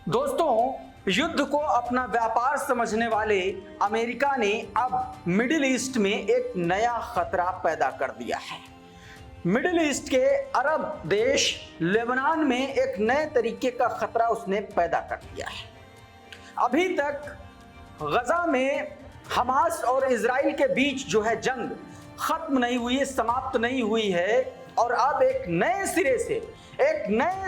दोस्तों, युद्ध को अपना व्यापार समझने वाले अमेरिका ने अब मिडिल ईस्ट में एक नया खतरा पैदा कर दिया है। मिडिल ईस्ट के अरब देश लेबनान में एक नए तरीके का खतरा उसने पैदा कर दिया है। अभी तक गजा में हमास और इजराइल के बीच जो है जंग खत्म नहीं हुई है, समाप्त नहीं हुई है, और अब एक नए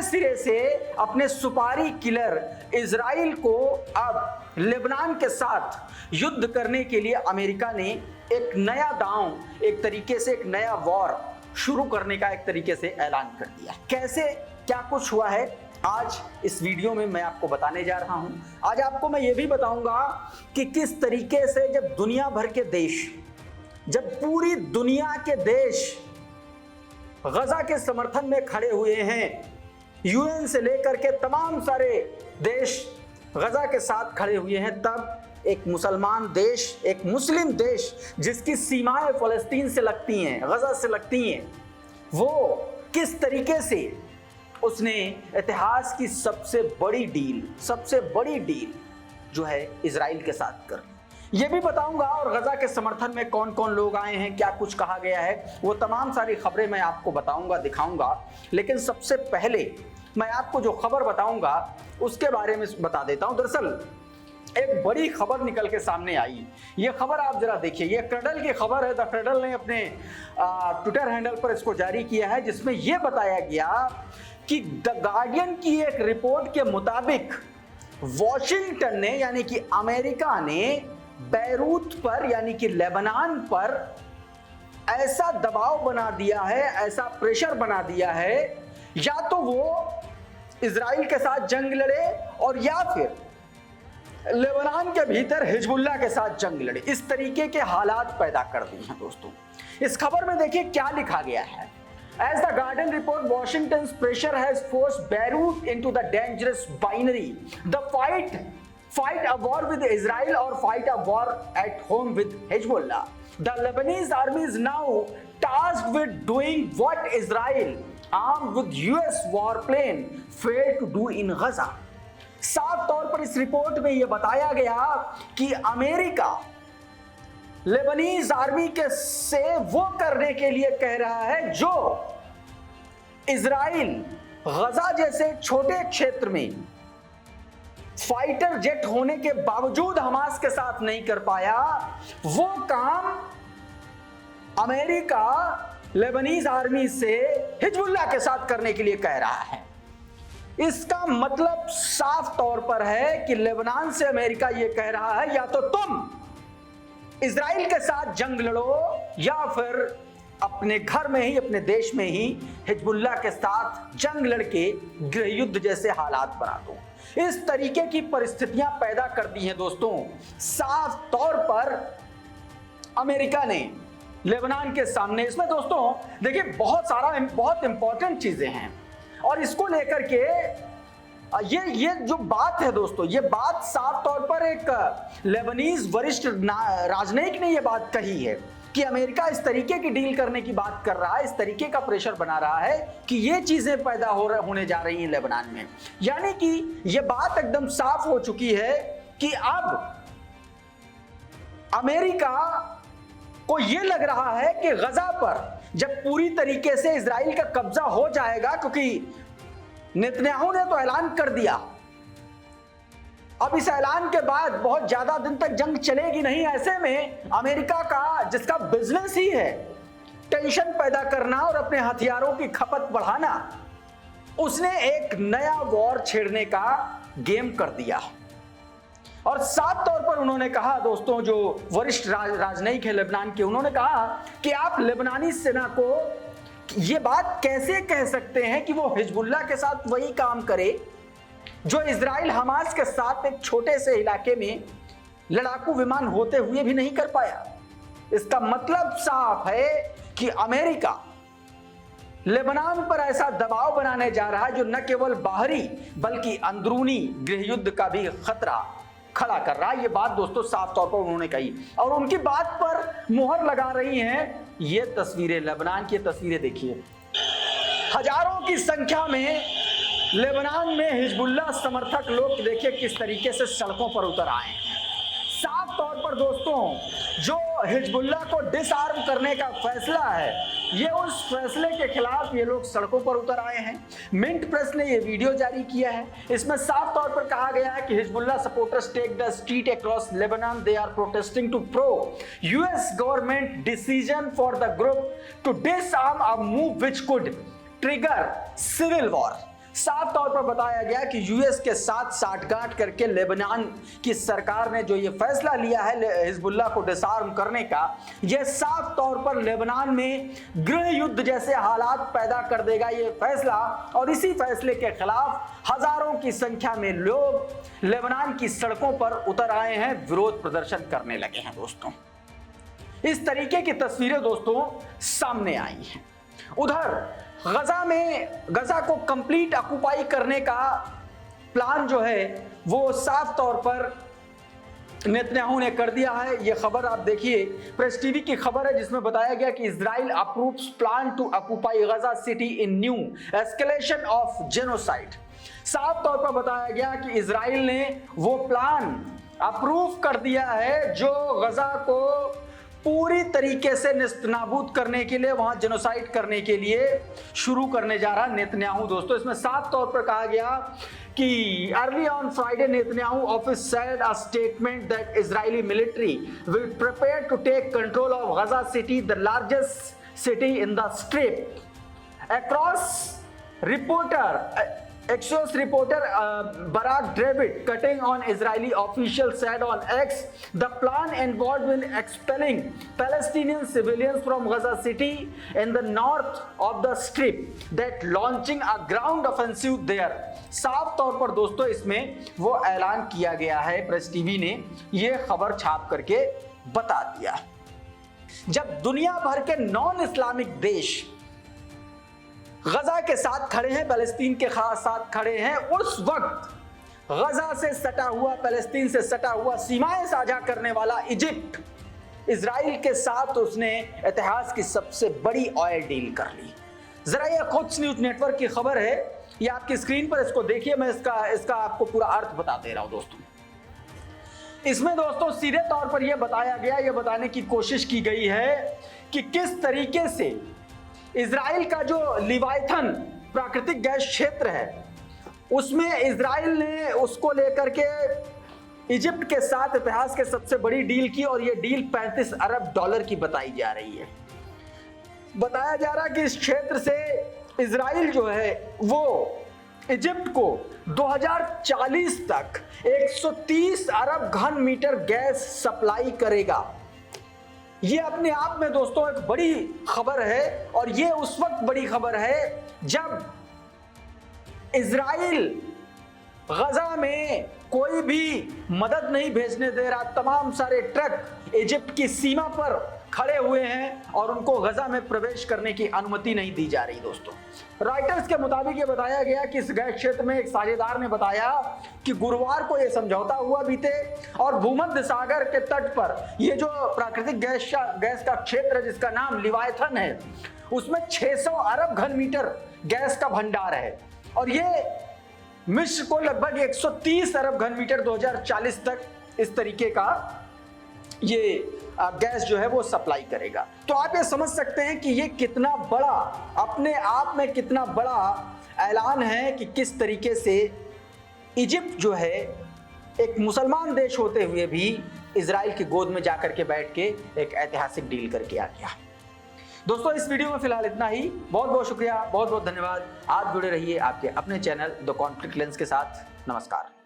सिरे से अपने सुपारी किलर इजराइल को अब लेबनान के साथ युद्ध करने के लिए अमेरिका ने एक नया दांव, एक तरीके से एक नया वॉर शुरू करने का एक तरीके से ऐलान कर दिया। कैसे क्या कुछ हुआ है आज इस वीडियो में मैं आपको बताने जा रहा हूं। आज आपको मैं ये भी बताऊंगा कि किस तरीके से जब दुनिया भर के देश, जब पूरी दुनिया के देश गजा के समर्थन में खड़े हुए हैं, यूएन से लेकर के तमाम सारे देश गजा के साथ खड़े हुए हैं, तब एक मुसलमान देश, एक मुस्लिम देश जिसकी सीमाएं फलस्तीन से लगती हैं, गजा से लगती हैं, वो किस तरीके से उसने इतिहास की सबसे बड़ी डील जो है इजराइल के साथ कर, ये भी बताऊंगा। और गजा के समर्थन में कौन कौन लोग आए हैं, क्या कुछ कहा गया है, वो तमाम सारी खबरें मैं आपको बताऊंगा, दिखाऊंगा। लेकिन सबसे पहले मैं आपको जो खबर बताऊंगा उसके बारे में बता देता हूं। दरअसल एक बड़ी खबर निकल के सामने आई। ये खबर आप जरा देखिए, ये क्रडल की खबर है। द क्रडल ने अपने ट्विटर हैंडल पर इसको जारी किया है, जिसमें यह बताया गया कि द गार्डियन की एक रिपोर्ट के मुताबिक वॉशिंगटन ने, यानी कि अमेरिका ने बैरूत पर, यानी कि लेबनान पर ऐसा दबाव बना दिया है, ऐसा प्रेशर बना दिया है, या तो वो इजराइल के साथ जंग लड़े और या फिर लेबनान के भीतर हिजबुल्लाह के साथ जंग लड़े। इस तरीके के हालात पैदा कर दिए हैं। दोस्तों, इस खबर में देखिए क्या लिखा गया है। As the Guardian report, Washington's pressure has forced Beirut into the dangerous binary. The fight a war with Israel or fight a war at home with Hezbollah. The Lebanese army is now tasked with doing what Israel, armed with US warplane, failed to do in Gaza. साफ तौर पर इस report में यह बताया गया कि America Lebanese army के से वो करने के लिए कह रहा है जो इजराइल गजा जैसे छोटे क्षेत्र में फाइटर जेट होने के बावजूद हमास के साथ नहीं कर पाया, वो काम अमेरिका लेबनीज आर्मी से हिजबुल्लाह के साथ करने के लिए कह रहा है। इसका मतलब साफ तौर पर है कि लेबनान से अमेरिका यह कह रहा है, या तो तुम इजराइल के साथ जंग लड़ो या फिर अपने घर में ही, अपने देश में ही हिजबुल्लाह के साथ जंग लड़के गृह युद्ध जैसे हालात बना दो। इस तरीके की परिस्थितियां पैदा कर दी हैं। दोस्तों, साफ तौर पर अमेरिका ने लेबनान के सामने, इसमें दोस्तों देखिए बहुत इंपॉर्टेंट चीजें हैं, और इसको लेकर के ये जो बात है दोस्तों, ये बात साफ तौर पर एक लेबनीज वरिष्ठ राजनयिक ने ये बात कही है कि अमेरिका इस तरीके की डील करने की बात कर रहा है, इस तरीके का प्रेशर बना रहा है कि ये चीजें पैदा होने जा रही हैं लेबनान में। यानी कि ये बात एकदम साफ हो चुकी है कि अब अमेरिका को ये लग रहा है कि गजा पर जब पूरी तरीके से इजराइल का कब्जा हो जाएगा, क्योंकि नेतन्याहू ने तो ऐलान कर दिया, अब इस ऐलान के बाद बहुत ज्यादा दिन तक जंग चलेगी नहीं। ऐसे में अमेरिका का, जिसका बिजनेस ही है टेंशन पैदा करना और अपने हथियारों की खपत बढ़ाना, उसने एक नया वॉर छेड़ने का गेम कर दिया। और साफ तौर पर उन्होंने कहा, दोस्तों जो वरिष्ठ राजनयिक है लेबनान के, उन्होंने कहा कि आप लेबनानी सेना को ये बात कैसे कह सकते हैं कि वो हिजबुल्लाह के साथ वही काम करे जो इजराइल हमास के साथ एक छोटे से इलाके में लड़ाकू विमान होते हुए भी नहीं कर पाया। इसका मतलब साफ है कि अमेरिका लेबनान पर ऐसा दबाव बनाने जा रहा है जो न केवल बाहरी बल्कि अंदरूनी गृह युद्ध का भी खतरा खड़ा कर रहा है। ये बात दोस्तों साफ तौर पर उन्होंने कही, और उनकी बात पर मुहर लगा रही हैं ये तस्वीरें, लेबनान की तस्वीरें देखिए। हजारों की संख्या में लेबनान में हिजबुल्लाह समर्थक लोग देखिए किस तरीके से सड़कों पर उतर आए हैं। साफ तौर पर दोस्तों, जो हिजबुल्लाह को डिसआर्म करने का फैसला है, ये उस फैसले के खिलाफ ये लोग सड़कों पर उतर आए हैं। मिंट प्रेस ने ये वीडियो जारी किया है। इसमें साफ तौर पर कहा गया है कि Hezbollah supporters take the street across Lebanon, they are protesting to pro US government decision for the group to disarm a move which could trigger civil war. साफ तौर पर बताया गया कि यूएस के साथ साठगांठ करके लेबनान की सरकार ने जो ये फैसला लिया है हिजबुल्लाह को डिसआर्म करने का, ये साफ तौर पर लेबनान में गृह युद्ध जैसे हालात पैदा कर देगा ये फैसला। और इसी फैसले के खिलाफ हजारों की संख्या में लोग लेबनान की सड़कों पर उतर आए हैं, विरोध प्रदर्शन करने लगे हैं। दोस्तों, इस तरीके की तस्वीरें दोस्तों सामने आई हैं। उधर गजा को कंप्लीट ऑक्युपाई करने का प्लान जो है वो साफ तौर पर नेतन्याहू ने कर दिया है। ये खबर आप देखिए, प्रेस टीवी की खबर है जिसमें बताया गया कि Israel approves plan to occupy Gaza city in new escalation of genocide. साफ तौर पर बताया गया कि इजराइल ने वो प्लान अप्रूव कर दिया है जो गजा को पूरी तरीके से निस्तनाबूद करने के लिए, वहां जेनोसाइड करने के लिए शुरू करने जा रहा नेतन्याहू। दोस्तों, इसमें साफ तौर पर कहा गया कि early on Friday Netanyahu office said a statement that Israeli military will prepare to take control of Gaza city, the largest city in the strip. Across reporter Axios reporter Barak David, cutting on Israeli officials, said on X, the plan involved in expelling Palestinian civilians from Gaza City in the north of the Strip, that launching a ground offensive there। साफ तौर पर दोस्तों इसमें वो ऐलान किया गया है, प्रेस टीवी ने ये खबर छाप करके बता दिया। जब दुनिया भर के नॉन इस्लामिक देश गजा के साथ खड़े हैं, पैलेस्तीन के साथ खड़े हैं, उस वक्त गजा से सटा हुआ, पैलेस्तीन से सटा हुआ, सीमाएं साझा करने वाला इजिप्ट इजराइल के साथ उसने इतिहास की सबसे बड़ी ऑयल डील कर ली। जरा ये कुछ न्यूज नेटवर्क की खबर है, ये आपकी स्क्रीन पर इसको देखिए, मैं इसका आपको पूरा अर्थ बता दे रहा हूं। दोस्तों, इसमें दोस्तों सीधे तौर पर यह बताया गया, यह बताने की कोशिश की गई है कि किस तरीके से इजराइल का जो लिवाइथन प्राकृतिक गैस क्षेत्र है, उसमें इजराइल ने उसको लेकर के इजिप्ट के साथ इतिहास के सबसे बड़ी डील की, और यह डील 35 अरब डॉलर की बताई जा रही है। बताया जा रहा है कि इस क्षेत्र से इजराइल जो है वो इजिप्ट को 2040 तक 130 अरब घन मीटर गैस सप्लाई करेगा। ये अपने आप में दोस्तों एक बड़ी खबर है, और ये उस वक्त बड़ी खबर है जब इजराइल गजा में कोई भी मदद नहीं भेजने दे रहा। तमाम सारे ट्रक इजिप्ट की सीमा पर खड़े हुए हैं और उनको गजा में प्रवेश करने की अनुमति नहीं दी जा रही। दोस्तों, रॉयटर्स के मुताबिक ये बताया गया कि इस गैस क्षेत्र में एक साझेदार ने बताया कि गुरुवार को यह समझौता हुआ बीते, और भूमध्य सागर के तट पर ये जो प्राकृतिक गैस का क्षेत्र है जिसका नाम लिवाइथन है, उसमें 600 अरब घन मीटर गैस का भंडार है, और ये मिस्र को लगभग 130 अरब घन मीटर 2040 तक इस तरीके का ये गैस जो है वो सप्लाई करेगा। तो आप ये समझ सकते हैं कि ये कितना बड़ा, अपने आप में कितना बड़ा ऐलान है कि किस तरीके से इजिप्ट जो है एक मुसलमान देश होते हुए भी इजराइल की गोद में जाकर के बैठ के एक ऐतिहासिक डील करके आ गया। दोस्तों, इस वीडियो में फिलहाल इतना ही। बहुत बहुत शुक्रिया, बहुत बहुत धन्यवाद। आप जुड़े रहिए आपके अपने चैनल द कॉन्फ्लिक्ट लेंस के साथ। नमस्कार।